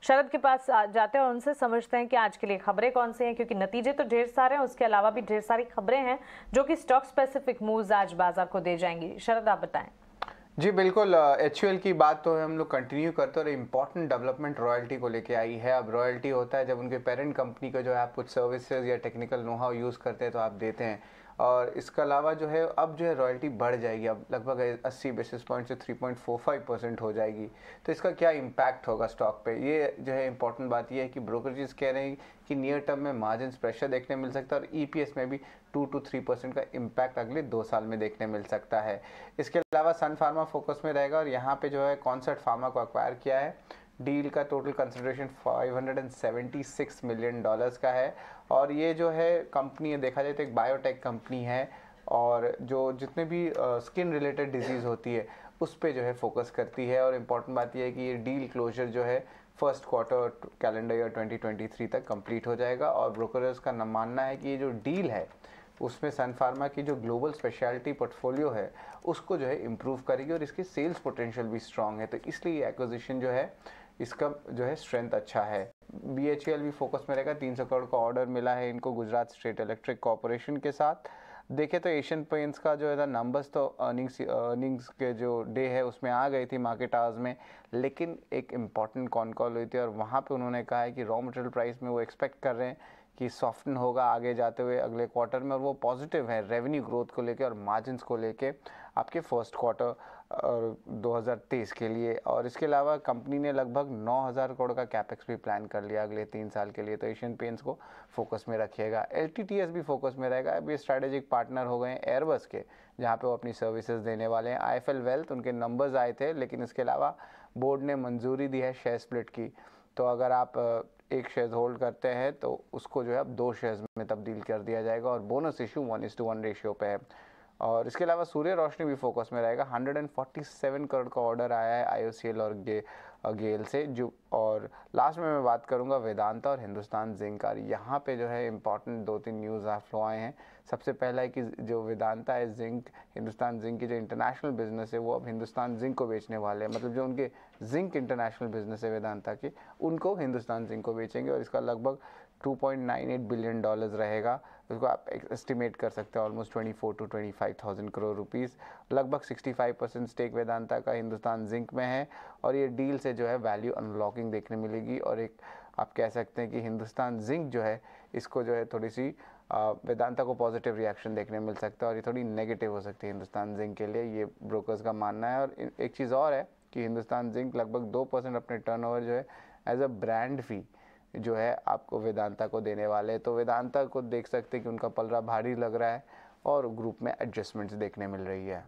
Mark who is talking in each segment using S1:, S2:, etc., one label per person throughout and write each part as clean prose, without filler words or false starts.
S1: शरद के पास जाते हैं और उनसे समझते हैं कि आज के लिए खबरें कौन सी हैं, क्योंकि नतीजे तो ढेर सारे हैं, उसके अलावा भी ढेर सारी खबरें हैं जो कि स्टॉक स्पेसिफिक मूव्स आज बाजार को दे जाएंगी। शरद, आप बताएं।
S2: जी बिल्कुल, HUL की बात तो हम लोग कंटिन्यू करते हैं और इम्पॉर्टेंट डेवलपमेंट रॉयल्टी को लेके आई है। अब रॉयल्टी होता है जब उनके पेरेंट कंपनी को जो है आप कुछ सर्विसेज या टेक्निकल नो हाउ यूज़ करते हैं तो आप देते हैं, और इसके अलावा जो है अब जो है रॉयल्टी बढ़ जाएगी, अब लगभग 80 बेसिस पॉइंट से 3.45% हो जाएगी। तो इसका क्या इम्पैक्ट होगा स्टॉक पे, ये जो है इंपॉर्टेंट बात ये है कि ब्रोकरेजेस कह रहे हैं कि नियर टर्म में मार्जिन प्रेशर देखने मिल सकता है और EPS में भी 2 to 3% का इम्पैक्ट अगले 2 साल में देखने मिल सकता है। इसके अलावा सन फार्मा फोकस में रहेगा और यहाँ पे जो है कॉन्सर्ट फार्मा को एक्वायर किया है। डील का टोटल कंसिडरेशन $576 मिलियन का है, और ये जो है कंपनी है, देखा जाए तो एक बायोटेक कंपनी है और जो जितने भी स्किन रिलेटेड डिजीज़ होती है उस पे जो है फोकस करती है। और इम्पॉर्टेंट बात यह है कि ये डील क्लोजर जो है फर्स्ट क्वार्टर कैलेंडर ईयर 2023 तक कंप्लीट हो जाएगा, और ब्रोकर्स का मानना है कि ये जो डील है उसमें सन फार्मा की जो ग्लोबल स्पेशलिटी पोर्टफोलियो है उसको जो है इम्प्रूव करेगी और इसकी सेल्स पोटेंशियल भी स्ट्रांग है, तो इसलिए ये एक्विजिशन जो है इसका जो है स्ट्रेंथ अच्छा है। BHEL भी फोकस में रहेगा, 300 करोड़ का ऑर्डर मिला है इनको गुजरात स्टेट इलेक्ट्रिक कॉरपोरेशन के साथ। देखे तो एशियन पेंट्स का जो है नंबर्स तो अर्निंग्स के जो डे है उसमें आ गई थी मार्केट आवर्स में, लेकिन एक इम्पॉर्टेंट कॉन कॉल हुई थी और वहाँ पे उन्होंने कहा है कि रॉ मटेरियल प्राइस में वो एक्सपेक्ट कर रहे हैं कि सॉफ्टन होगा आगे जाते हुए अगले क्वार्टर में, और वो पॉजिटिव है रेवेन्यू ग्रोथ को लेके और मार्जिन्स को लेके आपके फर्स्ट क्वार्टर 2023 के लिए। और इसके अलावा कंपनी ने लगभग 9,000 करोड़ का कैपेक्स भी प्लान कर लिया अगले 3 साल के लिए, तो एशियन पेंट्स को फोकस में रखिएगा। LTTS भी फोकस में रहेगा, अभी स्ट्रैटेजिक पार्टनर हो गए हैं एयरबस के, जहाँ पे वो अपनी सर्विसेज देने वाले हैं। IIFL वेल्थ उनके नंबर्स आए थे, लेकिन इसके अलावा बोर्ड ने मंजूरी दी है शेयर स्प्लिट की, तो अगर आप एक शेयर होल्ड करते हैं तो उसको जो है अब 2 शेयर्स में तब्दील कर दिया जाएगा, और बोनस इशू 1:1 रेशियो पे है। और इसके अलावा सूर्य रोशनी भी फोकस में रहेगा, 147 करोड़ का ऑर्डर आया है IOCL और गेल से जो। और लास्ट में मैं बात करूंगा वेदांता और हिंदुस्तान जिंक का। यहाँ पे जो है इंपॉर्टेंट 2-3 न्यूज़ फ्लो आए हैं। सबसे पहला है कि जो वेदांता है जिंक, हिंदुस्तान जिंक की जो इंटरनेशनल बिजनेस है वो अब हिंदुस्तान जिंक को बेचने वाले हैं, मतलब जो उनके जिंक इंटरनेशनल बिजनेस है वेदांता के उनको हिंदुस्तान जिंक को बेचेंगे, और इसका लगभग $2.98 बिलियन रहेगा। उसको आप एस्टिमेट कर सकते हैं ऑलमोस्ट 24 to 25,000 करोड़ रुपीज़। लगभग 65% स्टेक वेदांता का हिंदुस्तान जिंक में है, और ये डील से जो है वैल्यू अनलॉकिंग देखने मिलेगी, और एक आप कह सकते हैं कि हिंदुस्तान जिंक जो है इसको जो है थोड़ी सी वेदांता को पॉजिटिव रिएक्शन देखने मिल सकता है, और ये थोड़ी नेगेटिव हो सकती है हिंदुस्तान जिंक के लिए, ये ब्रोकर्स का मानना है। और एक चीज़ और है कि हिंदुस्तान जिंक लगभग 2% अपने टर्नओवर जो है एज अ ब्रांड फी जो है आपको वेदांता को देने वाले हैं, तो वेदांता को देख सकते हैं कि उनका पलड़ा भारी लग रहा है और ग्रुप में एडजस्टमेंट्स देखने मिल रही है।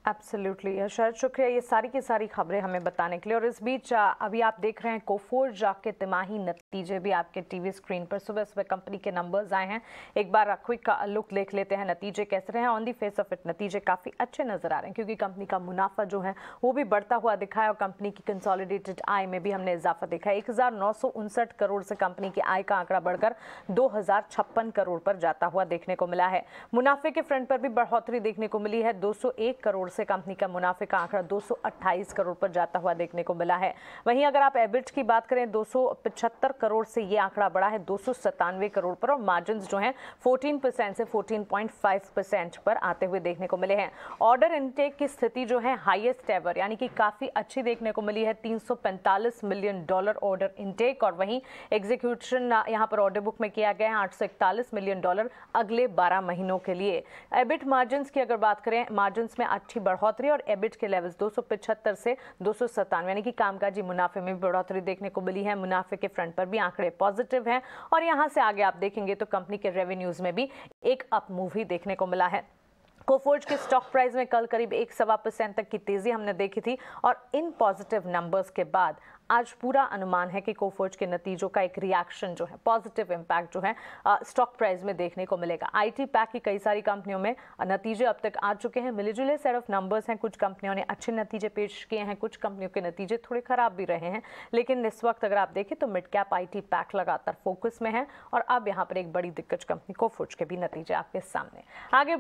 S1: एब्सोल्युटली शरद, शुक्रिया ये सारी की सारी खबरें हमें बताने के लिए। और इस बीच अभी आप देख रहे हैं कोफोर्ज के तिमाही नतीजे भी आपके टीवी स्क्रीन पर सुबह सुबह कंपनी के नंबर्स आए हैं। एक बार क्विक लुक देख लेते हैं नतीजे कैसे रहे हैं। On the face of it नतीजे काफ़ी अच्छे नजर आ रहे हैं, क्योंकि कंपनी का मुनाफा जो है वो भी बढ़ता हुआ दिखा है, और कंपनी की कंसोलिडेटेड आय में भी हमने इजाफा देखा है। 1,959 करोड़ से कंपनी की आय का आंकड़ा बढ़कर 2,056 करोड़ पर जाता हुआ देखने को मिला है। मुनाफे के फ्रंट पर भी बढ़ोतरी देखने को मिली है, 201 करोड़ से कंपनी का मुनाफे का आंकड़ा 228 करोड़ पर जाता हुआ देखने को मिला है। वहीं अगर आप एबिट की बात करें 275 करोड़ से ये आंकड़ा बढ़ा है 297 करोड़ पर, और मार्जिन जो हैं 14% से 14.5% पर आते हुए देखने को मिले हैं। ऑर्डर इनटेक की स्थिति जो है हाईएस्ट एवर यानी कि काफी अच्छी देखने को मिली है, $345 मिलियन ऑर्डर इनटेक, और वहीं एग्जीक्यूशन यहां पर ऑर्डर बुक में किया गया है $841 मिलियन अगले 12 महीनों के लिए। एबिट मार्जिन की अगर बात करें, मार्जिन में अच्छी बढ़ोतरी, और एबिट के लेवल्स 275 से 297 यानी कि कामकाजी मुनाफे में भी बढ़ोतरी देखने को मिली है। मुनाफे के फ्रंट पर भी आंकड़े पॉजिटिव हैं, और यहां से आगे आप देखेंगे तो कंपनी के रेवेन्यूज में भी एक अप मूव ही देखने को मिला है। कोफोर्ज के स्टॉक प्राइस में कल करीब 1-1.25% तक की तेजी हमने देखी थी, और इन पॉजिटिव नंबर्स के बाद आज पूरा अनुमान है कि कोफोर्ज के नतीजों का एक रिएक्शन जो है, पॉजिटिव इंपैक्ट जो है स्टॉक प्राइस में देखने को मिलेगा। IT पैक की कई सारी कंपनियों में नतीजे अब तक आ चुके हैं, मिले-जुले सेट ऑफ नंबर्स हैं। कुछ कंपनियों ने अच्छे नतीजे पेश किए हैं, कुछ कंपनियों के नतीजे थोड़े खराब भी रहे हैं, लेकिन इस वक्त अगर आप देखें तो मिड कैप IT पैक लगातार फोकस में है, और अब यहाँ पर एक बड़ी दिग्गज कंपनी कोफोर्ज के भी नतीजे आपके सामने। आगे